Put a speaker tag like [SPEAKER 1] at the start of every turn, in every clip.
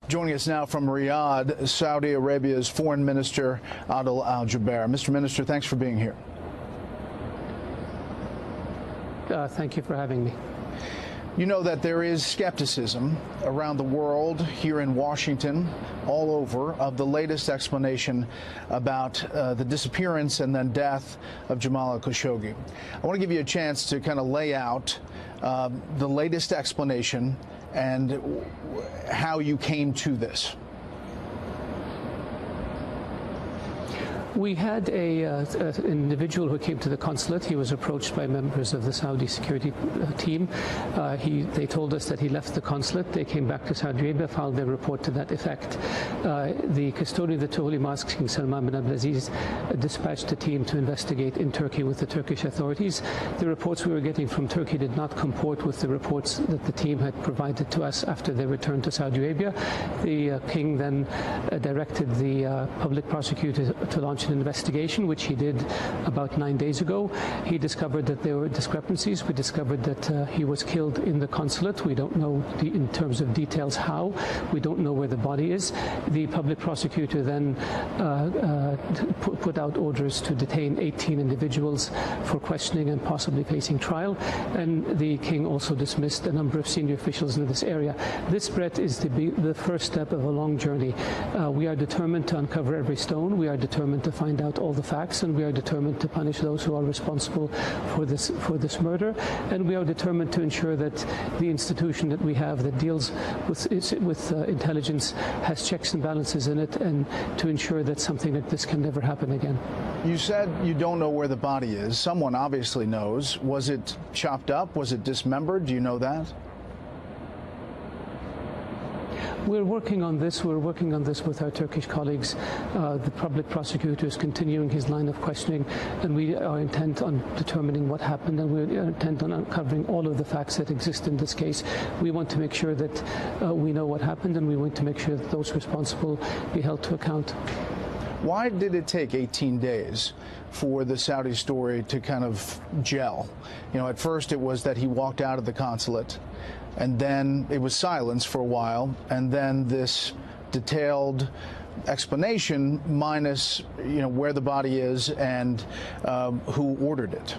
[SPEAKER 1] Joining us now from Riyadh, Saudi Arabia's Foreign Minister Adil al-Jubeir. Mr. Minister, thanks for being here.
[SPEAKER 2] Thank you for having me.
[SPEAKER 1] You know that there is skepticism around the world, here in Washington, all over, of the latest explanation about the disappearance and then death of Jamal Khashoggi. I want to give you a chance to kind of lay out the latest explanation and how you came to this.
[SPEAKER 2] We had an individual who came to the consulate. He was approached by members of the Saudi security team. They told us that he left the consulate. They came back to Saudi Arabia, filed their report to that effect. The custodian of the Holy Mosque, King Salman bin Abdulaziz, dispatched a team to investigate in Turkey with the Turkish authorities. The reports we were getting from Turkey did not comport with the reports that the team had provided to us after they returned to Saudi Arabia. The king then directed the public prosecutor to launch an investigation, which he did about 9 days ago. He discovered that there were discrepancies. We discovered that he was killed in the consulate. We don't know in terms of details how. We don't know where the body is. The public prosecutor then put out orders to detain 18 individuals for questioning and possibly facing trial. And the king also dismissed a number of senior officials in this area. This, Brett, is the first step of a long journey. We are determined to uncover every stone. We are determined to find out all the facts, and we are determined to punish those who are responsible for this murder. And we are determined to ensure that the institution that we have that deals with intelligence has checks and balances in it, and to ensure that something like this can never happen again.
[SPEAKER 1] You said you don't know where the body is. Someone obviously knows. Was it chopped up? Was it dismembered? Do you know that?
[SPEAKER 2] We're working on this. We're working on this with our Turkish colleagues. The public prosecutor is continuing his line of questioning, and we are intent on determining what happened, and we're intent on uncovering all of the facts that exist in this case. We want to make sure that we know what happened, and we want to make sure that those responsible be held to account.
[SPEAKER 1] Why did it take 18 days for the Saudi story to kind of gel? You know, at first it was that he walked out of the consulate, and then it was silence for a while, and then this detailed explanation minus, you know, where the body is and who ordered it.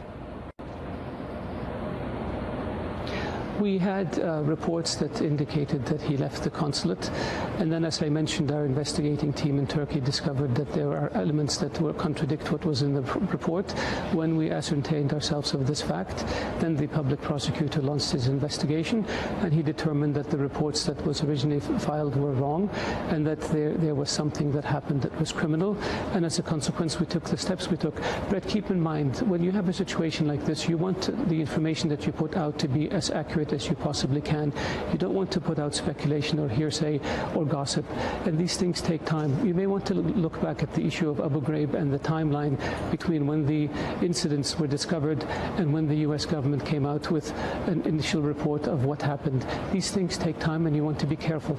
[SPEAKER 2] We had reports that indicated that he left the consulate, and then, as I mentioned, our investigating team in Turkey discovered that there are elements that contradict what was in the report. When we ascertained ourselves of this fact, then the public prosecutor launched his investigation, and he determined that the reports that was originally filed were wrong, and that there was something that happened that was criminal. And as a consequence, we took the steps we took. But keep in mind, when you have a situation like this, you want the information that you put out to be as accurate as you possibly can. You don't want to put out speculation or hearsay or gossip, and these things take time. You may want to look back at the issue of Abu Ghraib and the timeline between when the incidents were discovered and when the U.S. government came out with an initial report of what happened. These things take time, and you want to be careful.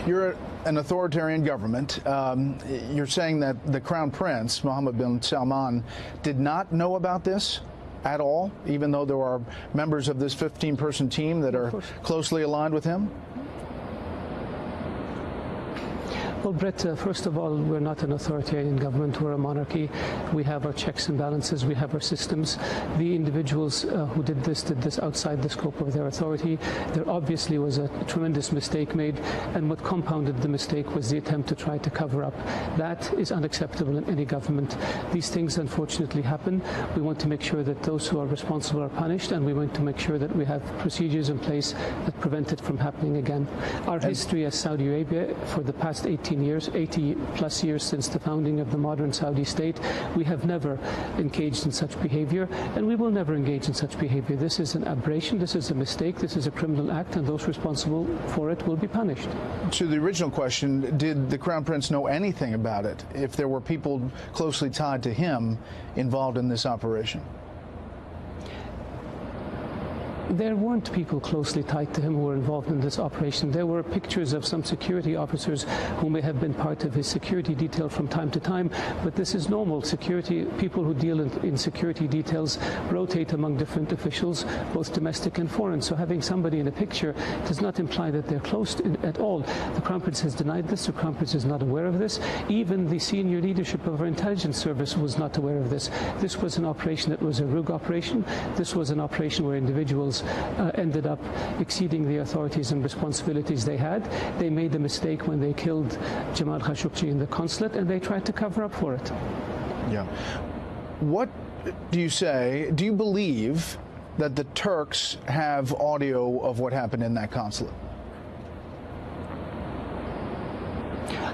[SPEAKER 1] You're an authoritarian government. You're saying that the Crown Prince, Mohammed bin Salman, did not know about this at all, even though there are members of this 15-person team that are closely aligned with him?
[SPEAKER 2] Well, Brett, first of all, we're not an authoritarian government. We're a monarchy. We have our checks and balances. We have our systems. The individuals who did this outside the scope of their authority. There obviously was a tremendous mistake made, and what compounded the mistake was the attempt to try to cover up. That is unacceptable in any government. These things unfortunately happen. We want to make sure that those who are responsible are punished, and we want to make sure that we have procedures in place that prevent it from happening again. Our history as Saudi Arabia for the past 80 plus years since the founding of the modern Saudi state, we have never engaged in such behavior, and we will never engage in such behavior. This is an aberration, this is a mistake, this is a criminal act, and those responsible for it will be punished.
[SPEAKER 1] To the original question, did the Crown Prince know anything about it, if there were people closely tied to him involved in this operation?
[SPEAKER 2] There weren't people closely tied to him who were involved in this operation. There were pictures of some security officers who may have been part of his security detail from time to time, but this is normal. Security people who deal in security details rotate among different officials, both domestic and foreign. So having somebody in a picture does not imply that they're close at all. The Crown Prince has denied this. The Crown Prince is not aware of this. Even the senior leadership of our intelligence service was not aware of this. This was an operation that was a rogue operation. This was an operation where individuals ended up exceeding the authorities and responsibilities they had. They made a mistake when they killed Jamal Khashoggi in the consulate, and they tried to cover up for it.
[SPEAKER 1] Yeah. What do you say? Do you believe that the Turks have audio of what happened in that consulate?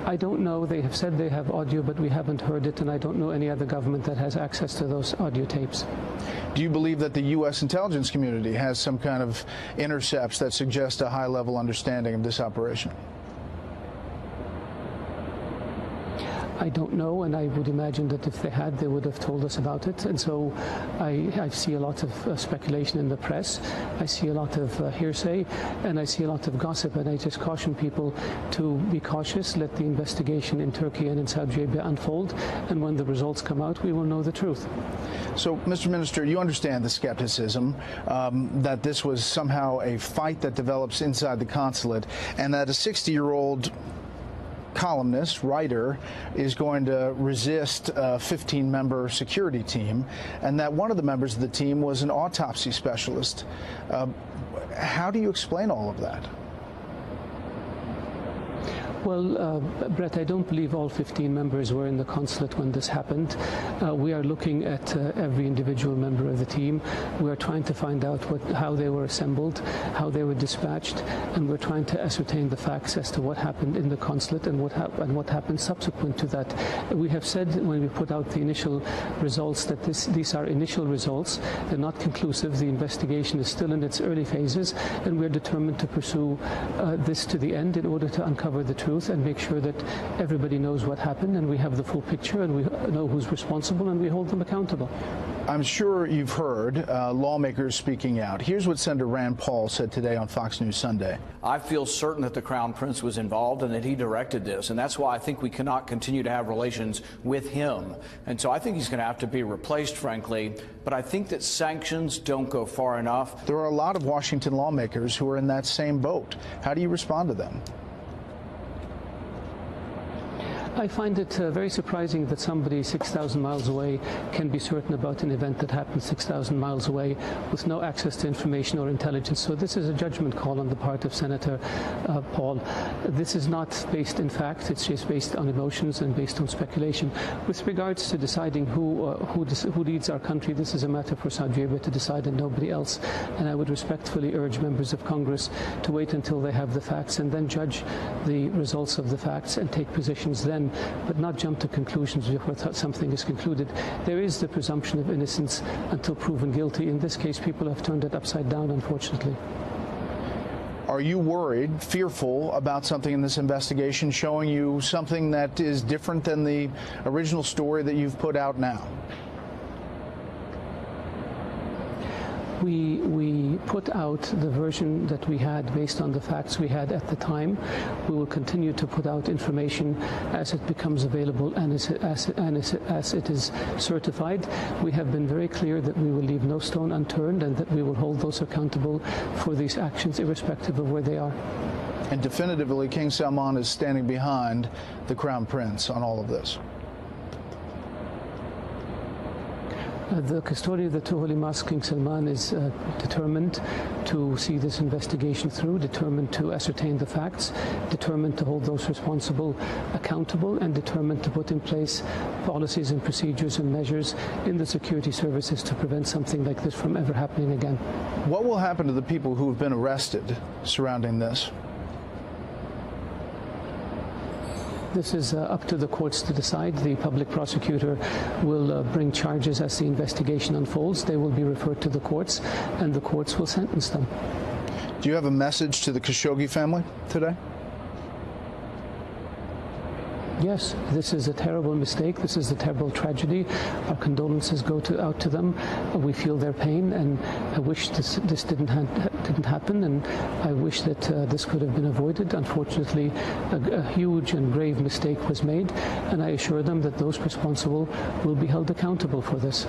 [SPEAKER 2] I don't know. They have said they have audio, but we haven't heard it, and I don't know any other government that has access to those audio tapes.
[SPEAKER 1] Do you believe that the U.S. intelligence community has some kind of intercepts that suggest a high-level understanding of this operation?
[SPEAKER 2] I don't know, and I would imagine that if they had, they would have told us about it. And so I see a lot of speculation in the press. I see a lot of hearsay, and I see a lot of gossip. And I just caution people to be cautious, let the investigation in Turkey and in Saudi Arabia unfold, and when the results come out, we will know the truth.
[SPEAKER 1] So, Mr. Minister, you understand the skepticism that this was somehow a fight that develops inside the consulate, and that a 60-year-old columnist, writer, is going to resist a 15-member security team, and that one of the members of the team was an autopsy specialist. How do you explain all of that?
[SPEAKER 2] Well, Brett, I don't believe all 15 members were in the consulate when this happened. We are looking at every individual member of the team. We are trying to find out how they were assembled, how they were dispatched, and we're trying to ascertain the facts as to what happened in the consulate and what happened subsequent to that. We have said when we put out the initial results that these are initial results. They're not conclusive. The investigation is still in its early phases, and we're determined to pursue this to the end in order to uncover the truth and make sure that everybody knows what happened, and we have the full picture, and we know who's responsible, and we hold them accountable.
[SPEAKER 1] I'm sure you've heard lawmakers speaking out. Here's what Senator Rand Paul said today on Fox News Sunday.
[SPEAKER 3] I feel certain that the Crown Prince was involved and that he directed this, and that's why I think we cannot continue to have relations with him. And so I think he's going to have to be replaced, frankly, but I think that sanctions don't go far enough.
[SPEAKER 1] There are a lot of Washington lawmakers who are in that same boat. How do you respond to them?
[SPEAKER 2] I find it very surprising that somebody 6,000 miles away can be certain about an event that happened 6,000 miles away with no access to information or intelligence. So this is a judgment call on the part of Senator Paul. This is not based in fact. It's just based on emotions and based on speculation. With regards to deciding who leads our country, this is a matter for Saudi Arabia to decide and nobody else. And I would respectfully urge members of Congress to wait until they have the facts and then judge the results of the facts and take positions then, but not jump to conclusions before something is concluded. There is the presumption of innocence until proven guilty. In this case, people have turned it upside down, unfortunately.
[SPEAKER 1] Are you worried, fearful about something in this investigation showing you something that is different than the original story that you've put out now?
[SPEAKER 2] We put out the version that we had based on the facts we had at the time. We will continue to put out information as it becomes available and as it is certified. We have been very clear that we will leave no stone unturned and that we will hold those accountable for these actions irrespective of where they are.
[SPEAKER 1] And definitively, King Salman is standing behind the Crown Prince on all of this.
[SPEAKER 2] The custodian of the two holy mosques, King Salman, is determined to see this investigation through, determined to ascertain the facts, determined to hold those responsible accountable, and determined to put in place policies and procedures and measures in the security services to prevent something like this from ever happening again.
[SPEAKER 1] What will happen to the people who have been arrested surrounding this?
[SPEAKER 2] This is up to the courts to decide. The public prosecutor will bring charges as the investigation unfolds. They will be referred to the courts, and the courts will sentence them.
[SPEAKER 1] Do you have a message to the Khashoggi family today?
[SPEAKER 2] Yes, this is a terrible mistake. This is a terrible tragedy. Our condolences go out to them. We feel their pain, and I wish this didn't happen, and I wish that this could have been avoided. Unfortunately, a huge and grave mistake was made, and I assure them that those responsible will be held accountable for this.